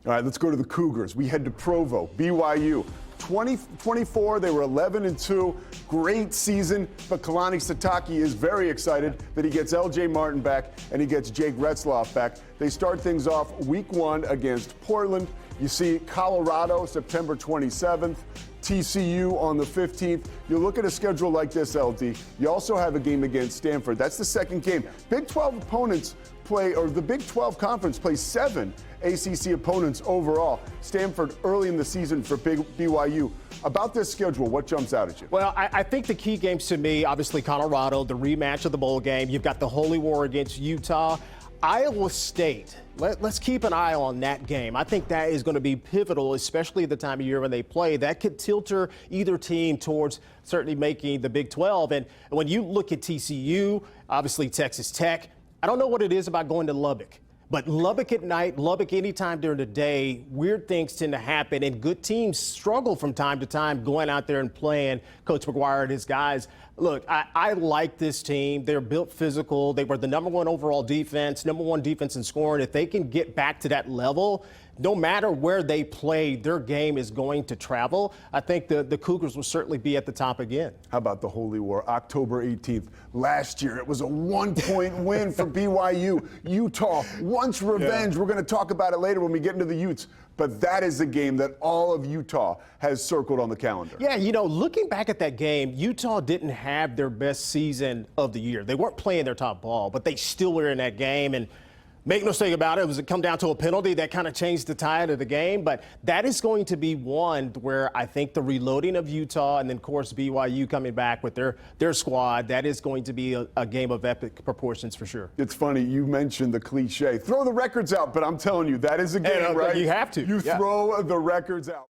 All right, let's go to the Cougars. We head to Provo, BYU. 2024, they were 11-2. Great season, but Kalani Sitake is very excited that he gets L.J. Martin back and he gets Jake Retzloff back. They start things off week 1 against Portland. You see Colorado September 27th. TCU on the 15th. You look at a schedule like this, LD. You also have a game against Stanford. That's the second game. Big 12 opponents play, or the Big 12 conference plays 7 ACC opponents overall. Stanford early in the season for BYU. About this schedule, what jumps out at you? Well, I think the key games to me, obviously Colorado, the rematch of the bowl game. You've got the Holy War against Utah. Iowa State, let's keep an eye on that game. I think that is going to be pivotal, especially at the time of year when they play. That could tilter either team towards certainly making the Big 12. And when you look at TCU, obviously Texas Tech, I don't know what it is about going to Lubbock. But Lubbock at night, Lubbock anytime during the day, weird things tend to happen, and good teams struggle from time to time going out there and playing. Coach McGuire and his guys. Look, I like this team. They're built physical. They were the #1 overall defense, #1 defense in scoring. If they can get back to that level, no matter where they play, their game is going to travel. I think the Cougars will certainly be at the top again. How about the Holy War, October 18th? Last year, it was a 1-point win for BYU. Utah wants revenge. Yeah. We're going to talk about it later when we get into the Utes. But that is a game that all of Utah has circled on the calendar. Yeah, looking back at that game, Utah didn't have their best season of the year. They weren't playing their top ball, but they still were in that game. And make no mistake about it, it come down to a penalty that kind of changed the tide of the game. But that is going to be one where I think the reloading of Utah and then, of course, BYU coming back with their squad, that is going to be a game of epic proportions for sure. It's funny, you mentioned the cliche. Throw the records out, but I'm telling you, that is a game, right? You have to. You throw the records out.